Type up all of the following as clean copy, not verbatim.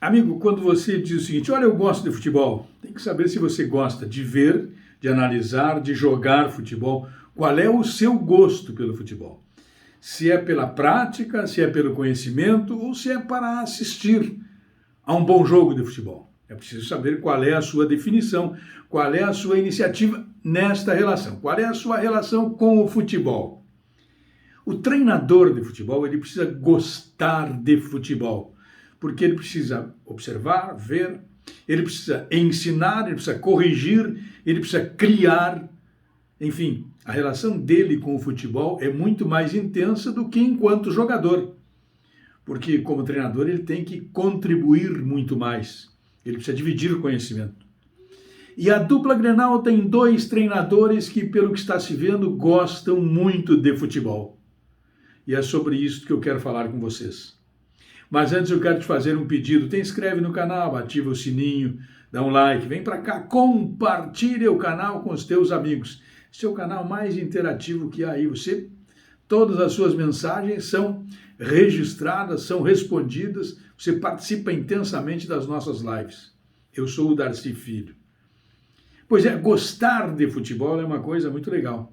Amigo, quando você diz o seguinte, olha, eu gosto de futebol, tem que saber se você gosta de ver, de analisar, de jogar futebol. Qual é o seu gosto pelo futebol? Se é pela prática, se é pelo conhecimento ou se é para assistir a um bom jogo de futebol. É preciso saber qual é a sua definição, qual é a sua iniciativa nesta relação, qual é a sua relação com o futebol. O treinador de futebol, ele precisa gostar de futebol, porque ele precisa observar, ver, ele precisa ensinar, ele precisa corrigir, ele precisa criar. Enfim, a relação dele com o futebol é muito mais intensa do que enquanto jogador, porque como treinador ele tem que contribuir muito mais, ele precisa dividir o conhecimento. E a dupla Grenal tem dois treinadores que, pelo que está se vendo, gostam muito de futebol. E é sobre isso que eu quero falar com vocês. Mas antes eu quero te fazer um pedido. Te inscreve no canal, ativa o sininho, dá um like, vem para cá, compartilha o canal com os teus amigos. Esse é o canal mais interativo que há aí. Todas as suas mensagens são registradas, são respondidas, você participa intensamente das nossas lives. Eu sou o Darcy Filho. Pois é, gostar de futebol é uma coisa muito legal.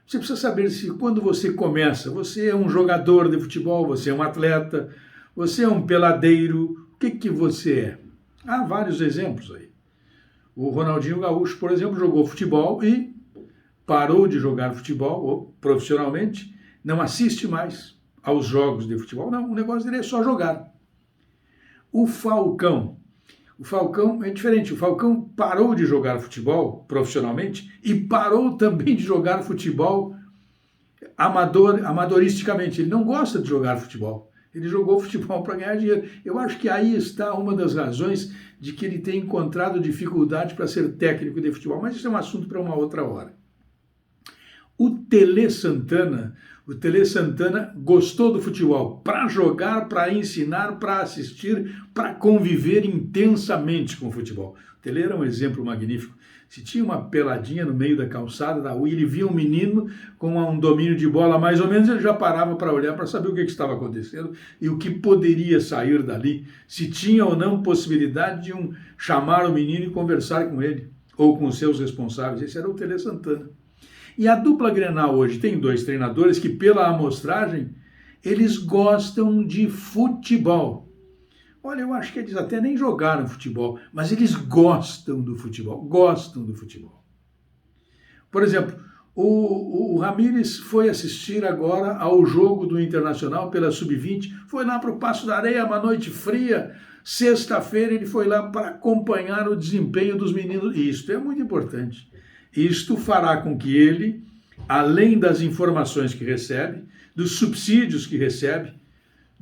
Você precisa saber se quando você começa, você é um jogador de futebol, você é um atleta, você é um peladeiro, o que você é? Há vários exemplos aí. O Ronaldinho Gaúcho, por exemplo, jogou futebol e parou de jogar futebol profissionalmente, não assiste mais aos jogos de futebol, não, o negócio dele é só jogar. O Falcão é diferente, o Falcão parou de jogar futebol profissionalmente e parou também de jogar futebol amadoristicamente, ele não gosta de jogar futebol. Ele jogou futebol para ganhar dinheiro. Eu acho que aí está uma das razões de que ele tem encontrado dificuldade para ser técnico de futebol. Mas isso é um assunto para uma outra hora. O Tele Santana gostou do futebol para jogar, para ensinar, para assistir, para conviver intensamente com o futebol. O Tele era um exemplo magnífico. Se tinha uma peladinha no meio da calçada da rua, ele via um menino com um domínio de bola mais ou menos, ele já parava para olhar, para saber o que estava acontecendo e o que poderia sair dali, se tinha ou não possibilidade de chamar o menino e conversar com ele, ou com os seus responsáveis. Esse era o Tele Santana. E a dupla Grenal hoje tem dois treinadores que, pela amostragem, eles gostam de futebol. Olha, eu acho que eles até nem jogaram futebol, mas eles gostam do futebol, Por exemplo, o Ramírez foi assistir agora ao jogo do Internacional pela Sub-20, foi lá para o Paço da Areia, uma noite fria, sexta-feira ele foi lá para acompanhar o desempenho dos meninos, e isto é muito importante. Isto fará com que ele, além das informações que recebe, dos subsídios que recebe,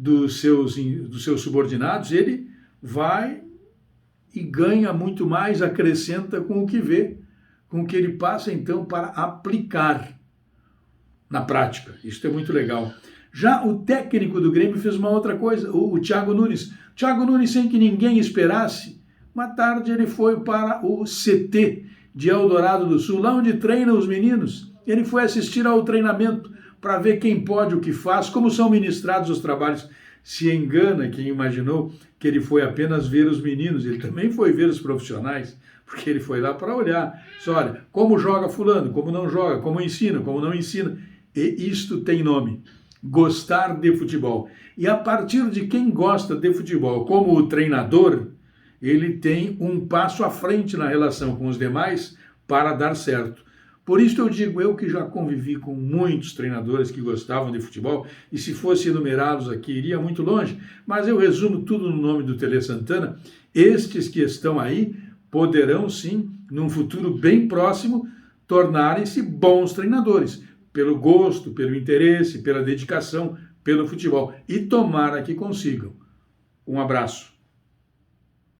dos seus subordinados, ele vai e ganha muito mais, acrescenta com o que vê, com o que ele passa então para aplicar na prática. Isso é muito legal. Já o técnico do Grêmio fez uma outra coisa, o Thiago Nunes. Thiago Nunes, sem que ninguém esperasse, uma tarde ele foi para o CT de Eldorado do Sul, lá onde treinam os meninos. Ele foi assistir ao treinamento para ver quem pode, o que faz, como são ministrados os trabalhos. Se engana quem imaginou que ele foi apenas ver os meninos, ele também foi ver os profissionais, porque ele foi lá para olhar. Só olha, como joga fulano, como não joga, como ensina, como não ensina. E isto tem nome, gostar de futebol. E a partir de quem gosta de futebol, como o treinador, ele tem um passo à frente na relação com os demais para dar certo. Por isso eu digo, eu que já convivi com muitos treinadores que gostavam de futebol, e se fosse enumerá-los aqui, iria muito longe, mas eu resumo tudo no nome do Tele Santana. Estes que estão aí poderão sim, num futuro bem próximo, tornarem-se bons treinadores, pelo gosto, pelo interesse, pela dedicação, pelo futebol, e tomara que consigam. Um abraço.